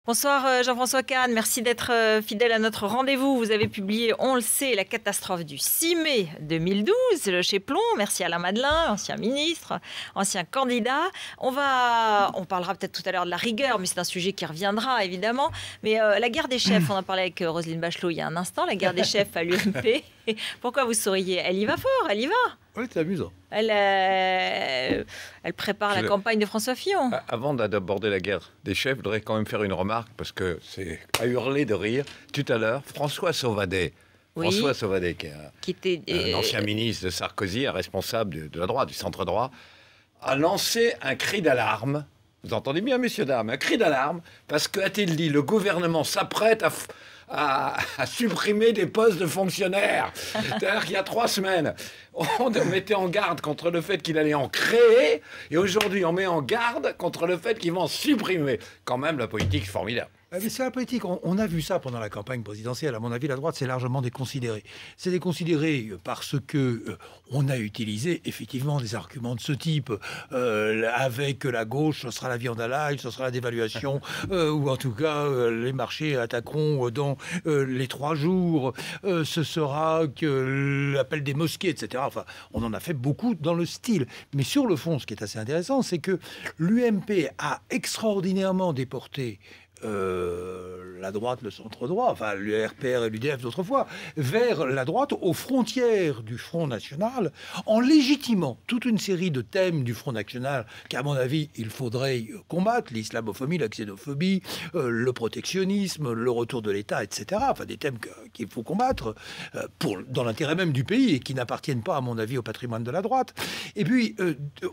Bonsoir Jean-François Kahn, merci d'être fidèle à notre rendez-vous. Vous avez publié, on le sait, la catastrophe du 6 mai 2012 chez Plomb. Merci Alain Madelin, ancien ministre, ancien candidat. On parlera peut-être tout à l'heure de la rigueur, mais c'est un sujet qui reviendra évidemment. Mais la guerre des chefs, on en parlait avec Roselyne Bachelot il y a un instant, la guerre des chefs à l'UMP. Pourquoi vous souriez? Elle y va fort, elle y va. Oui, c'est amusant. Elle prépare la campagne de François Fillon. Avant d'aborder la guerre des chefs, je voudrais quand même faire une remarque, parce que c'est à hurler de rire. Tout à l'heure, François Sauvadet, Oui. François Sauvadet, qui était un ancien ministre de Sarkozy, un responsable de la droite, du centre-droit, a lancé un cri d'alarme. Vous entendez bien, messieurs, dames, un cri d'alarme, parce qu'a-t-il dit, le gouvernement s'apprête à supprimer des postes de fonctionnaires. C'est-à-dire qu'il y a 3 semaines, on mettait en garde contre le fait qu'il allait en créer, et aujourd'hui, on met en garde contre le fait qu'il va en supprimer. Quand même, la politique est formidable. Mais c'est la politique. On a vu ça pendant la campagne présidentielle. À mon avis, la droite s'est largement déconsidérée. C'est déconsidéré parce que on a utilisé effectivement des arguments de ce type. Avec la gauche, ce sera la viande à l'ail, ce sera la dévaluation, ou en tout cas, les marchés attaqueront dans les 3 jours. Ce sera que l'appel des mosquées, etc. Enfin, on en a fait beaucoup dans le style. Mais sur le fond, ce qui est assez intéressant, c'est que l'UMP a extraordinairement déporté la droite, le centre-droit, enfin le RPR et l'UDF d'autrefois, vers la droite, aux frontières du Front National, en légitimant toute une série de thèmes du Front National qu'à mon avis, il faudrait combattre, l'islamophobie, la xénophobie, le protectionnisme, le retour de l'État, etc. Enfin, des thèmes qu'il faut combattre dans l'intérêt même du pays et qui n'appartiennent pas, à mon avis, au patrimoine de la droite. Et puis,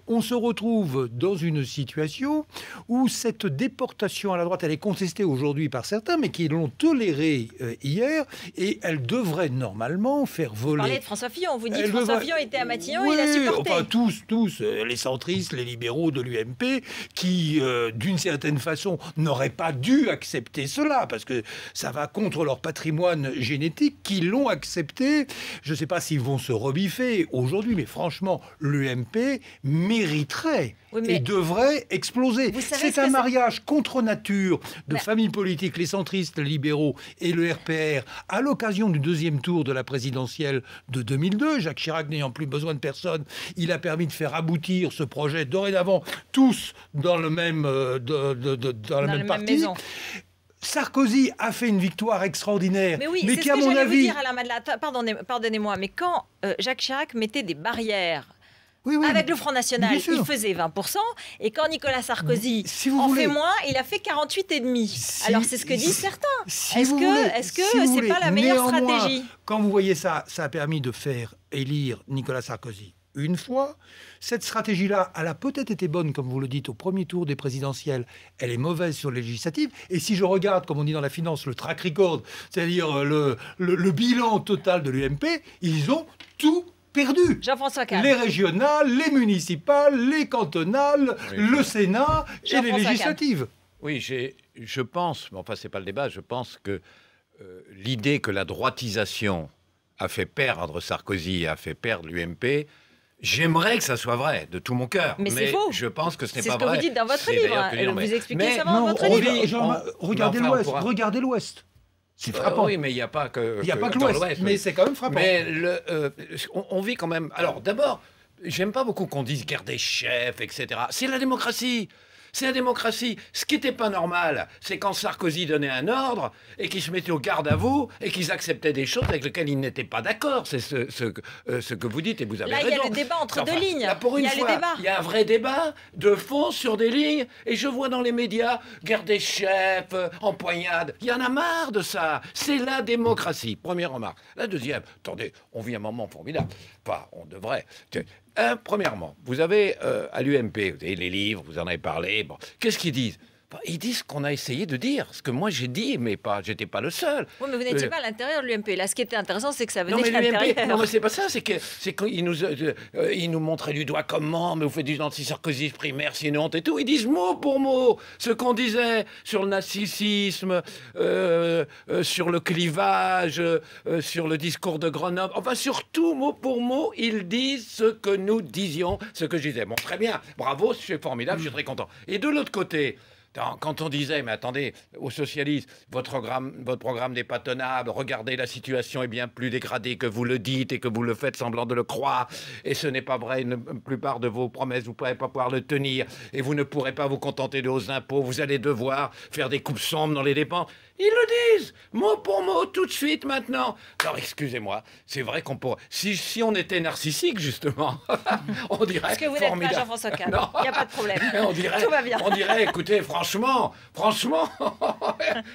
on se retrouve dans une situation où cette déportation à la droite, elle est contestée aujourd'hui par certains, mais qui l'ont tolérée hier, et elle devrait normalement faire voler... Vous parlez de François Fillon, vous dites François Fillon était à Matignon, oui, il a supporté. Enfin, tous, les centristes, les libéraux de l'UMP, qui, d'une certaine façon, n'auraient pas dû accepter cela, parce que ça va contre leur patrimoine génétique, qui l'ont accepté. Je ne sais pas s'ils vont se rebiffer aujourd'hui, mais franchement, l'UMP mériterait et devrait exploser. C'est un mariage contre nature de familles politiques, les centristes, les libéraux et le RPR, à l'occasion du 2e tour de la présidentielle de 2002. Jacques Chirac n'ayant plus besoin de personne, il a permis de faire aboutir ce projet dorénavant, tous dans le même, dans la même parti. Maison. Sarkozy a fait une victoire extraordinaire. Mais oui, c'est ce que j'allais vous dire, Alain Madelin. Pardonnez-moi, mais quand Jacques Chirac mettait des barrières avec le Front National, il faisait 20%. Et quand Nicolas Sarkozy fait moins, il a fait 48,5%. Alors, c'est ce que disent certains. Est-ce que c'est pas la meilleure stratégie? Quand vous voyez ça, ça a permis de faire élire Nicolas Sarkozy une fois. Cette stratégie-là, elle a peut-être été bonne, comme vous le dites, au premier tour des présidentielles. Elle est mauvaise sur les législatives. Et si je regarde, comme on dit dans la finance, le track record, c'est-à-dire le bilan total de l'UMP, ils ont tout perdu. Jean-François Kahn. Les régionales, les municipales, les cantonales, le Sénat et les législatives. Oui, je pense, mais enfin, c'est pas le débat, je pense que l'idée que la droitisation a fait perdre Sarkozy, a fait perdre l'UMP, j'aimerais que ça soit vrai, de tout mon cœur. Mais c'est faux. Je pense que ce n'est pas vrai. C'est ce que vous dites dans votre livre. Vous expliquez ça dans votre livre. Regardez l'Ouest. C'est frappant. Oui, mais il n'y a pas que l'Ouest. Mais c'est quand même frappant. Mais on vit quand même... Alors, d'abord, j'aime pas beaucoup qu'on dise guerre des chefs, etc. C'est la démocratie. C'est la démocratie. Ce qui n'était pas normal, c'est quand Sarkozy donnait un ordre et qu'ils se mettaient au garde à vous et qu'ils acceptaient des choses avec lesquelles ils n'étaient pas d'accord. C'est ce que vous dites et vous avez raison. Là, il y a le débat entre 2 lignes. Là, pour une fois, il y a un vrai débat de fond sur des lignes et je vois dans les médias guerre des chefs, empoignade. Il y en a marre de ça. C'est la démocratie. Première remarque. La deuxième, attendez, on vit un moment formidable. Enfin, on devrait... Premièrement, vous avez à l'UMP, vous avez les livres, vous en avez parlé. Bon, qu'est-ce qu'ils disent? Ils disent ce qu'on a essayé de dire, ce que moi j'ai dit, mais j'étais pas le seul. Oui, mais vous n'étiez pas à l'intérieur de l'UMP. Là, ce qui était intéressant, c'est que ça venait de l'intérieur. Non, mais c'est pas ça, c'est qu'ils nous montraient du doigt comment, mais vous faites du anti-Sarkozy primaire, c'est une honte et tout. Ils disent mot pour mot ce qu'on disait sur le narcissisme, sur le clivage, sur le discours de Grenoble. Enfin, surtout, mot pour mot, ils disent ce que nous disions, ce que je disais. Bon, très bien, bravo, c'est formidable, je suis très content. Et de l'autre côté, Quand on disait, mais attendez, aux socialistes, votre programme n'est pas tenable, regardez, la situation est bien plus dégradée que vous le dites et que vous le faites semblant de le croire, et ce n'est pas vrai, une plupart de vos promesses, vous ne pourrez pas pouvoir le tenir, et vous ne pourrez pas vous contenter de hausses d'impôts, vous allez devoir faire des coupes sombres dans les dépenses. Ils le disent, mot pour mot, tout de suite, maintenant. Alors, excusez-moi, c'est vrai qu'on pourrait... Si on était narcissique, justement, on dirait... Parce que vous n'êtes pas Jean-François Kahn, il n'y a pas de problème. Tout va bien. On dirait, écoutez, franchement,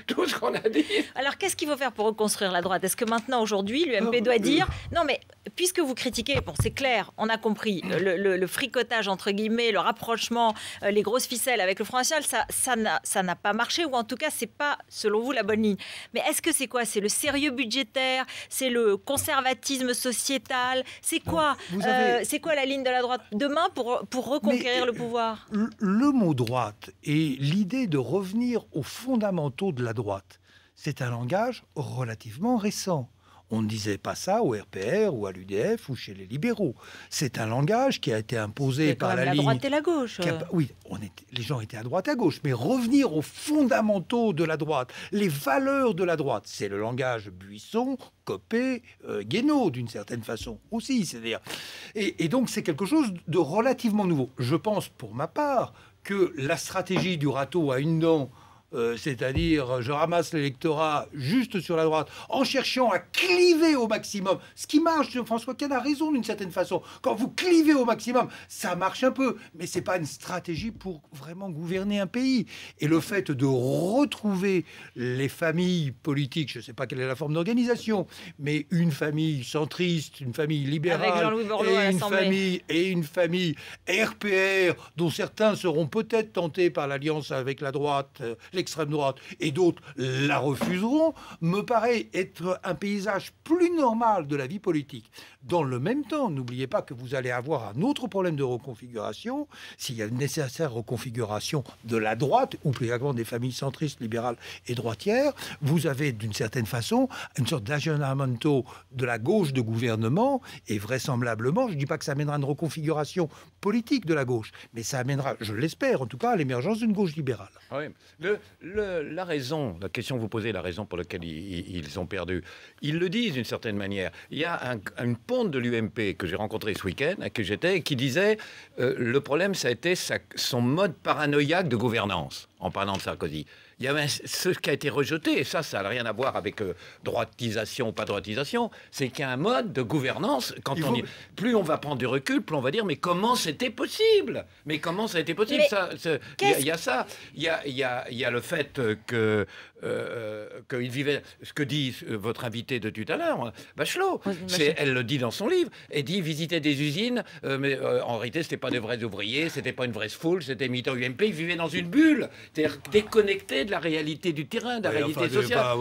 tout ce qu'on a dit... Alors, qu'est-ce qu'il faut faire pour reconstruire la droite? Est-ce que maintenant, aujourd'hui, l'UMP doit dire... Non, mais puisque vous critiquez, bon, c'est clair, on a compris, le fricotage, entre guillemets, le rapprochement, les grosses ficelles avec le Front National, ça n'a pas marché, ou en tout cas, c'est pas, selon vous, la bonne ligne. Mais est-ce que c'est quoi? C'est le sérieux budgétaire? C'est le conservatisme sociétal? C'est quoi c'est quoi la ligne de la droite demain pour reconquérir le pouvoir? Le mot droite et l'idée de revenir aux fondamentaux de la droite, c'est un langage relativement récent. On ne disait pas ça au RPR ou à l'UDF ou chez les libéraux. C'est un langage qui a été imposé par la ligne... droite et la gauche. Oui, les gens étaient à droite et à gauche, mais revenir aux fondamentaux de la droite, les valeurs de la droite, c'est le langage Buisson, Copé, Guénaud, d'une certaine façon aussi. C'est-à-dire, et donc c'est quelque chose de relativement nouveau. Je pense pour ma part que la stratégie du râteau à une dent, c'est-à-dire je ramasse l'électorat juste sur la droite en cherchant à cliver au maximum. Ce qui marche, François Kahn a raison d'une certaine façon. Quand vous clivez au maximum, ça marche un peu, mais c'est pas une stratégie pour vraiment gouverner un pays. Et le fait de retrouver les familles politiques, je ne sais pas quelle est la forme d'organisation, mais une famille centriste, une famille libérale, avec Jean-Louis Borloo à l'Assemblée, et une famille RPR, dont certains seront peut-être tentés par l'alliance avec la droite, l'extrême droite, et d'autres la refuseront, me paraît être un paysage plus normal de la vie politique. Dans le même temps, n'oubliez pas que vous allez avoir un autre problème de reconfiguration, s'il y a une nécessaire reconfiguration de la droite, ou plus exactement des familles centristes, libérales et droitières, vous avez d'une certaine façon une sorte d'aggiornamento de la gauche de gouvernement, et vraisemblablement, je ne dis pas que ça amènera une reconfiguration politique de la gauche, mais ça amènera, je l'espère en tout cas, à l'émergence d'une gauche libérale. Oui. La raison, la question que vous posez, la raison pour laquelle ils ont perdu, ils le disent d'une certaine manière. Il y a une ponte de l'UMP que j'ai rencontré ce week-end, qui disait le problème, ça a été son mode paranoïaque de gouvernance, en parlant de Sarkozy. Il y avait ce qui a été rejeté, et ça n'a rien à voir avec droitisation ou pas droitisation, c'est qu'il y a un mode de gouvernance, plus on va prendre du recul, plus on va dire, mais comment c'était possible? Mais comment ça a été possible? Il y a ça. Il y a le fait qu'il vivait, ce que dit votre invité de tout à l'heure, Bachelot, elle le dit dans son livre, elle dit visiter des usines, mais en réalité, c'était pas de vrais ouvriers, c'était pas une vraie foule, c'était militant UMP, ils vivaient dans une bulle, c'est-à-dire déconnectés de la réalité du terrain, de la réalité sociale.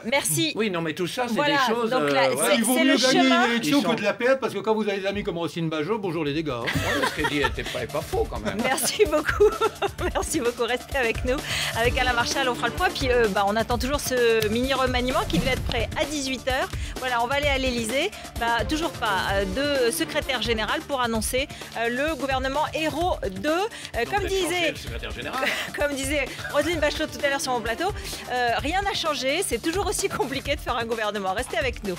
Merci. Oui, non, mais tout ça, c'est des choses... Donc il vaut mieux gagner une élection que de la perdre, parce que quand vous avez des amis comme Roselyne Bachelot, bonjour les dégâts. Ce qu'elle dit n'était pas faux, quand même. Merci beaucoup. Merci beaucoup. Restez avec nous. Avec Alain Marchal, on fera le point. Puis on attend toujours ce mini remaniement qui devait être prêt à 18h. Voilà, on va aller à l'Élysée. Toujours pas de secrétaire général pour annoncer le gouvernement Hérault 2. Comme disait Roselyne Bachelot tout à l'heure sur mon plateau, rien n'a changé. C'est toujours aussi compliqué de faire un gouvernement. Restez avec nous.